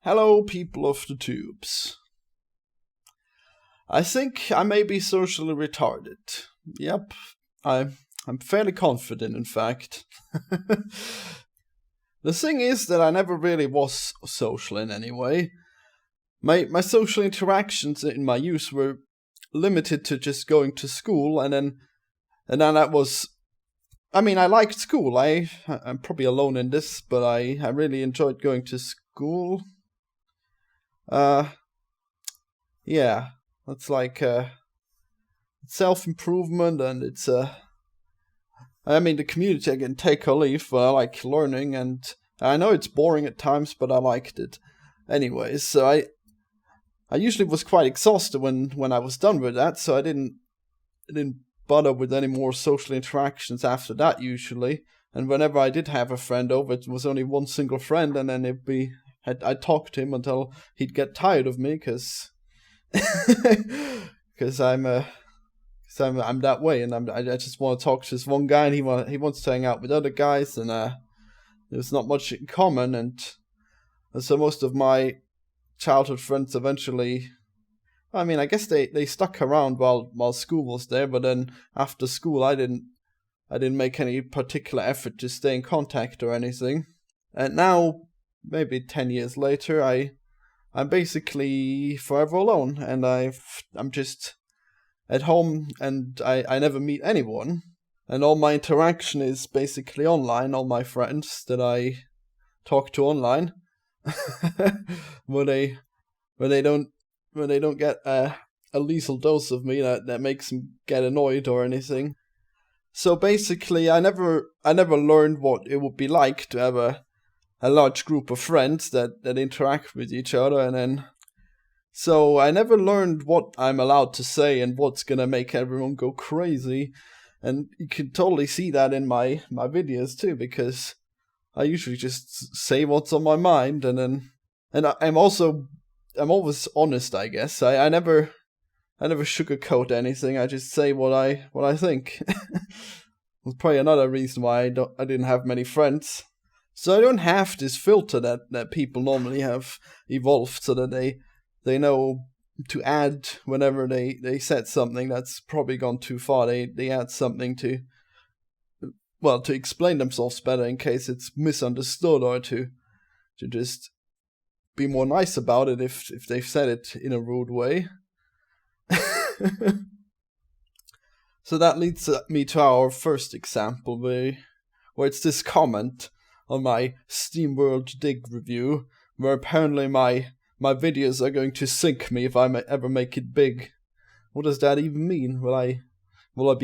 Hello, people of the tubes. I think I may be socially retarded. Yep, I'm fairly confident, in fact. The thing is that I never really was social in any way. My social interactions in my youth were limited to just going to school, and then that was. I mean, I liked school. I'm probably alone in this, but I really enjoyed going to school. Yeah, that's like self-improvement, and it's I mean, the community I can take or leave, but I like learning, and I know it's boring at times, but I liked it. Anyways, so I usually was quite exhausted when I was done with that, so I didn't bother with any more social interactions after that usually. And whenever I did have a friend over, it was only one single friend, and then I'd talk to him until he'd get tired of me, because I'm that way, and I just want to talk to this one guy, and he wants to hang out with other guys, and there's not much in common, and so most of my childhood friends eventually, I mean, I guess they stuck around while school was there, but then after school I didn't make any particular effort to stay in contact or anything. And now, maybe 10 years later, I'm basically forever alone, and I'm just at home, and I never meet anyone, and all my interaction is basically online. All my friends that I talk to online, when they don't get a lethal dose of me that makes them get annoyed or anything. So basically, I never learned what it would be like to have a large group of friends that interact with each other, and then so I never learned what I'm allowed to say and what's gonna make everyone go crazy. And you can totally see that in my videos too, because I usually just say what's on my mind, and I'm always honest, I guess. I never sugarcoat anything. I just say what I think. That's probably another reason why I didn't have many friends. So I don't have this filter that people normally have evolved, so that they know to add whenever they said something that's probably gone too far. They add something to explain themselves better in case it's misunderstood, or to just be more nice about it if they've said it in a rude way. So that leads me to our first example, where it's this comment on my SteamWorld Dig review, where apparently my videos are going to sink me if I ever make it big. What does that even mean? Will I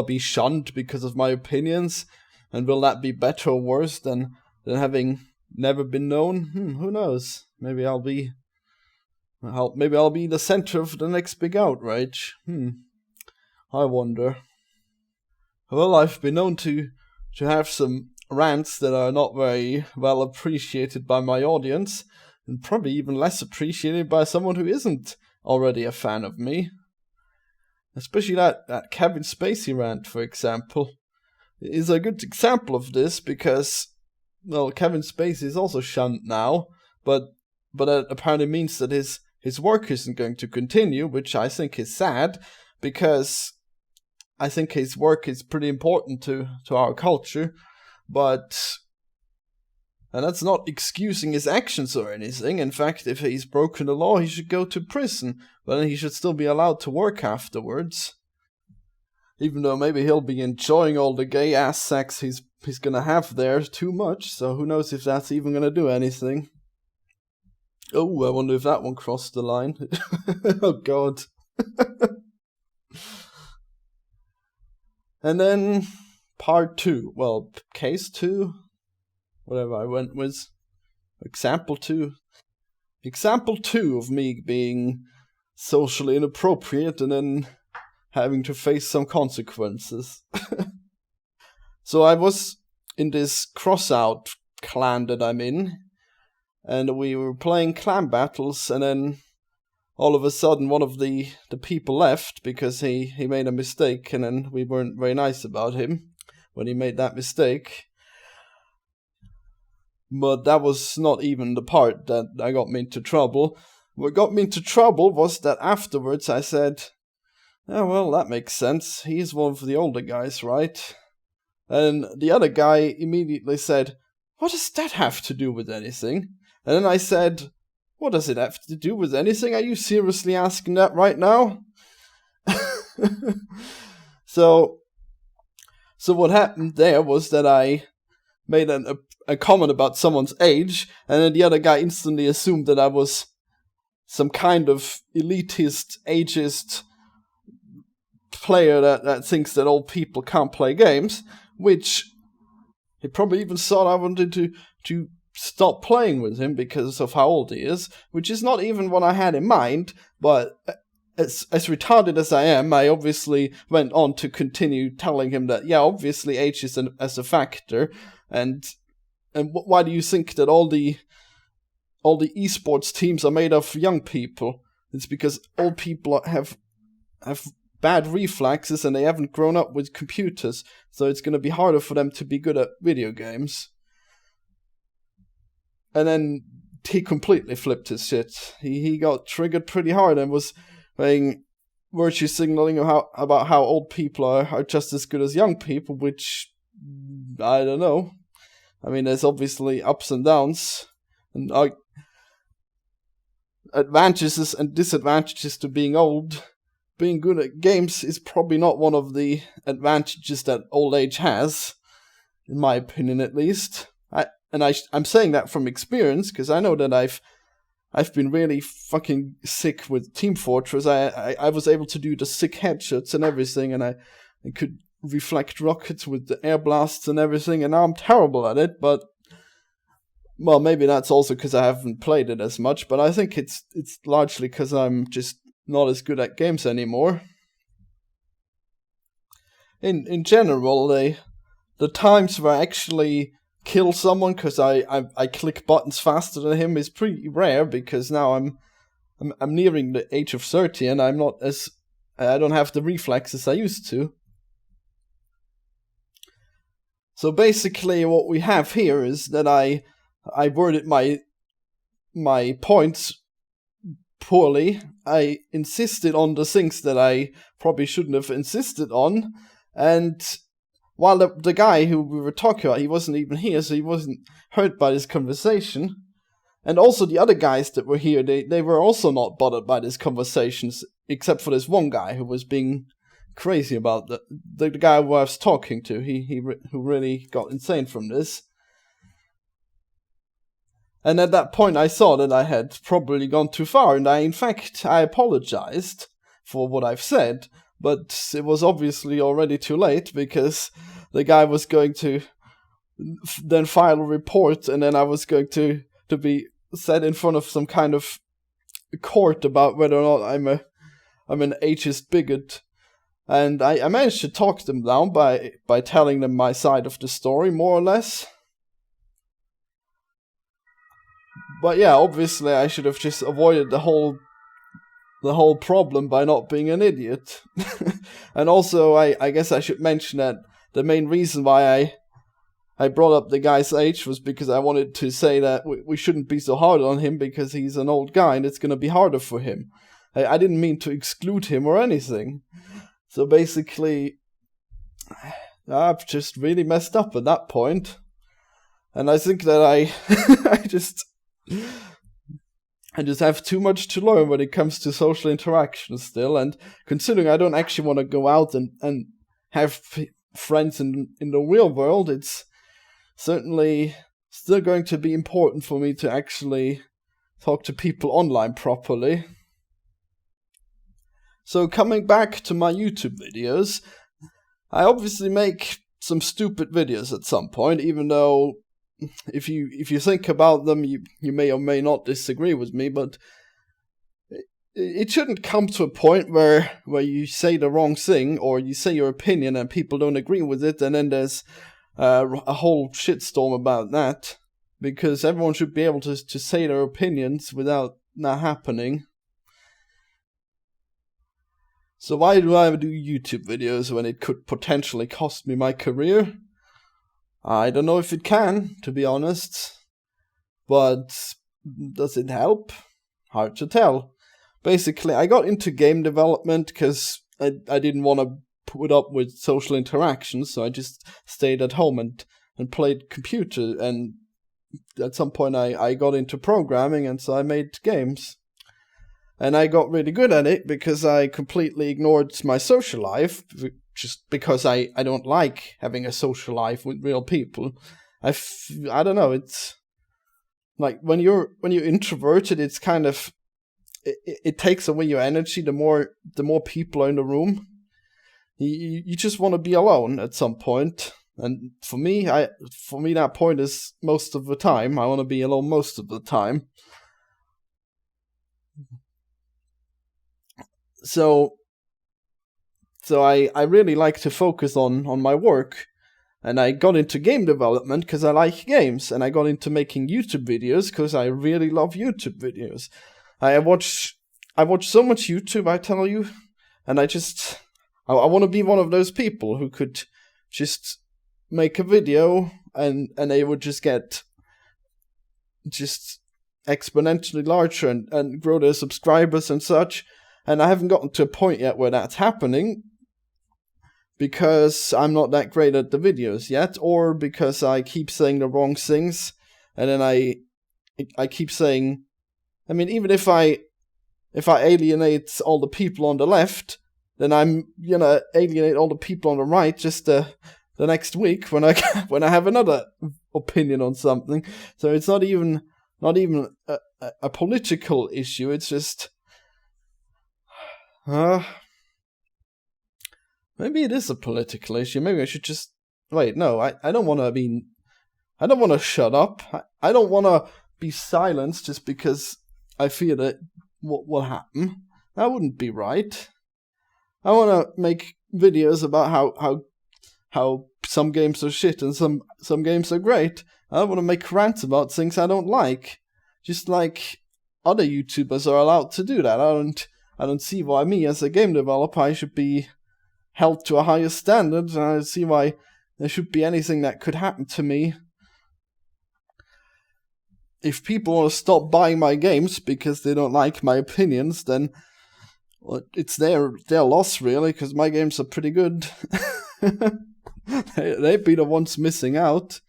be shunned because of my opinions? And will that be better or worse than having never been known? Who knows? Maybe I'll be the center of the next big outrage. I wonder. Well, I've been known to have some rants that are not very well appreciated by my audience, and probably even less appreciated by someone who isn't already a fan of me. Especially that Kevin Spacey rant, for example, is a good example of this, because, well, Kevin Spacey is also shunned now, but that apparently means that his work isn't going to continue, which I think is sad, because I think his work is pretty important to our culture, and that's not excusing his actions or anything. In fact, if he's broken the law, he should go to prison, but then he should still be allowed to work afterwards. Even though maybe he'll be enjoying all the gay ass sex he's gonna have there too much, so who knows if that's even gonna do anything. Oh, I wonder if that one crossed the line. Oh god. And then part 2, well, case 2, whatever I went with, example 2 of me being socially inappropriate and then having to face some consequences. So I was in this crossout clan that I'm in, and we were playing clan battles, and then all of a sudden one of the people left because he made a mistake, and then we weren't very nice about him when he made that mistake. But that was not even the part that got me into trouble. What got me into trouble was that afterwards I said, "Oh, well, that makes sense. He's one of the older guys, right?" And the other guy immediately said, "What does that have to do with anything?" And then I said, "What does it have to do with anything? Are you seriously asking that right now?" So what happened there was that I made a comment about someone's age, and then the other guy instantly assumed that I was some kind of elitist, ageist player that thinks that old people can't play games, which he probably even thought I wanted to stop playing with him because of how old he is, which is not even what I had in mind, but as retarded as I am, I obviously went on to continue telling him that, yeah, obviously age is as a factor, and why do you think that all the esports teams are made of young people? It's because old people have bad reflexes and they haven't grown up with computers, so it's going to be harder for them to be good at video games. And then he completely flipped his shit. He got triggered pretty hard and was saying virtue signaling about how old people are just as good as young people, which I don't know. I mean, there's obviously ups and downs, and advantages and disadvantages to being old. Being good at games is probably not one of the advantages that old age has, in my opinion at least. I'm saying that from experience, because I know that I've been really fucking sick with Team Fortress. I was able to do the sick headshots and everything, and I could reflect rockets with the air blasts and everything, and now I'm terrible at it, but well, maybe that's also because I haven't played it as much, but I think it's largely because I'm just not as good at games anymore. In general, the times where I actually kill someone because I click buttons faster than him is pretty rare, because now I'm nearing the age of 30 and I don't have the reflexes I used to. So basically what we have here is that I worded my points poorly. I insisted on the things that I probably shouldn't have insisted on, and while the guy who we were talking about, he wasn't even here, so he wasn't hurt by this conversation. And also the other guys that were here, they were also not bothered by these conversations, except for this one guy who was being crazy about the guy who I was talking to. Who really got insane from this. And at that point I saw that I had probably gone too far, and I apologized for what I've said, but it was obviously already too late, because the guy was going to then file a report, and then I was going to be set in front of some kind of court about whether or not I'm an ageist bigot. And I managed to talk them down by telling them my side of the story, more or less. But yeah, obviously I should have just avoided the whole problem by not being an idiot. And also, I guess I should mention that the main reason why I brought up the guy's age was because I wanted to say that we shouldn't be so hard on him because he's an old guy and it's going to be harder for him. I didn't mean to exclude him or anything. So basically, I've just really messed up at that point. And I think that I just have too much to learn when it comes to social interaction still, and considering I don't actually want to go out and have friends in the real world, it's certainly still going to be important for me to actually talk to people online properly. So coming back to my YouTube videos, I obviously make some stupid videos at some point, even though if you think about them, you may or may not disagree with me, but it shouldn't come to a point where you say the wrong thing or you say your opinion and people don't agree with it, and then there's a whole shitstorm about that, because everyone should be able to say their opinions without that happening. So why do I do YouTube videos when it could potentially cost me my career? I don't know if it can, to be honest. But does it help? Hard to tell. Basically, I got into game development because I didn't want to put up with social interactions, so I just stayed at home and played computer. And at some point, I got into programming, and so I made games. And I got really good at it because I completely ignored my social life, just because I don't like having a social life with real people. I don't know, it's like when you're introverted, it's kind of it takes away your energy the more people are in the room. You just want to be alone at some point. And for me that point is most of the time. I want to be alone most of the time. So I really like to focus on my work, and I got into game development because I like games, and I got into making YouTube videos because I really love YouTube videos. I watch so much YouTube, I tell you, and I want to be one of those people who could just make a video and they would just get just exponentially larger and grow their subscribers and such. And I haven't gotten to a point yet where that's happening because I'm not that great at the videos yet, or because I keep saying the wrong things, and then I keep saying, I mean, even if I alienate all the people on the left, then I'm gonna alienate all the people on the right just the next week when I have another opinion on something. So it's not even a political issue. It's just maybe it is a political issue. Maybe I should just wait. No, I don't want to. I don't want to shut up. I don't want to be silenced just because I fear that what will happen. That wouldn't be right. I want to make videos about how some games are shit and some games are great. I want to make rants about things I don't like, just like other YouTubers are allowed to do that. I don't see why me as a game developer I should be held to a higher standard. I don't see why there should be anything that could happen to me. If people want to stop buying my games because they don't like my opinions, then well, it's their loss, really, because my games are pretty good. They'd be the ones missing out.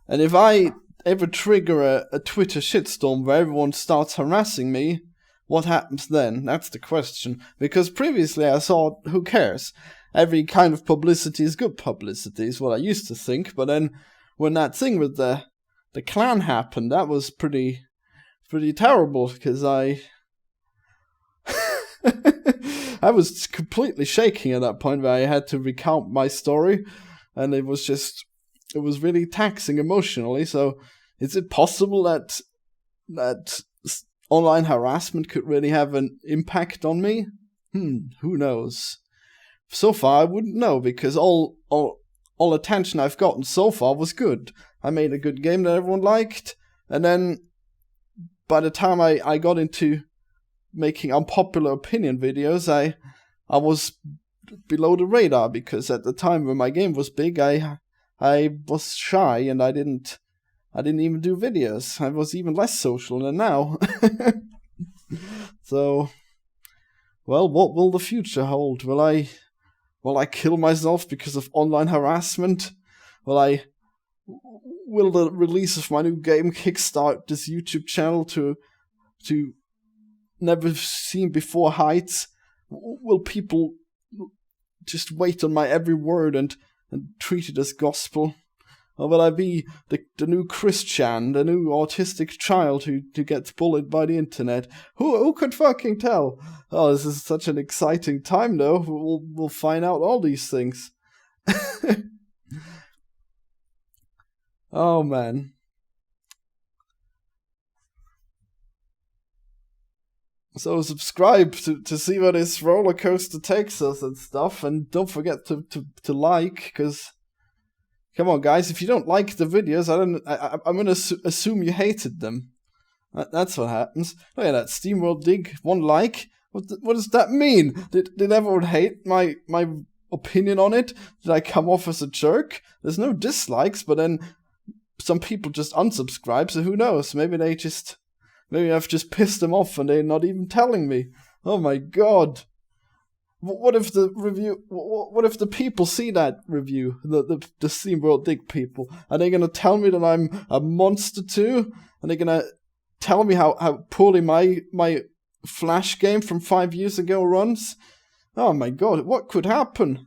And if I ever trigger a Twitter shitstorm where everyone starts harassing me, what happens then? That's the question. Because previously I thought, who cares? Every kind of publicity is good publicity, is what I used to think. But then when that thing with the clan happened, that was pretty terrible, because I was completely shaking at that point where I had to recount my story, and it was really taxing emotionally. So is it possible that online harassment could really have an impact on me? Who knows? So far I wouldn't know, because all attention I've gotten so far was good. I made a good game that everyone liked, and then by the time I got into making unpopular opinion videos, I was below the radar, because at the time when my game was big, I was shy and I didn't even do videos. I was even less social than now. So, well, what will the future hold? Will I kill myself because of online harassment? Will the release of my new game kickstart this YouTube channel to never seen before heights? Will people just wait on my every word and treat it as gospel? Or will I be the new Christian, the new autistic child who gets bullied by the internet? Who could fucking tell? Oh, this is such an exciting time, though. We'll find out all these things. Oh, man. So subscribe to see where this roller coaster takes us and stuff, and don't forget to like, because come on, guys, if you don't like the videos, I'm gonna assume you hated them. That's what happens. Look at that, SteamWorld Dig, 1 like. What does that mean? Did everyone hate my opinion on it? Did I come off as a jerk? There's no dislikes, but then some people just unsubscribe, so who knows? Maybe I've just pissed them off and they're not even telling me. Oh my god. What if the review? What if the people see that review? The SteamWorld Dig people, are they gonna tell me that I'm a monster too? Are they gonna tell me how poorly my Flash game from 5 years ago runs? Oh my god, what could happen?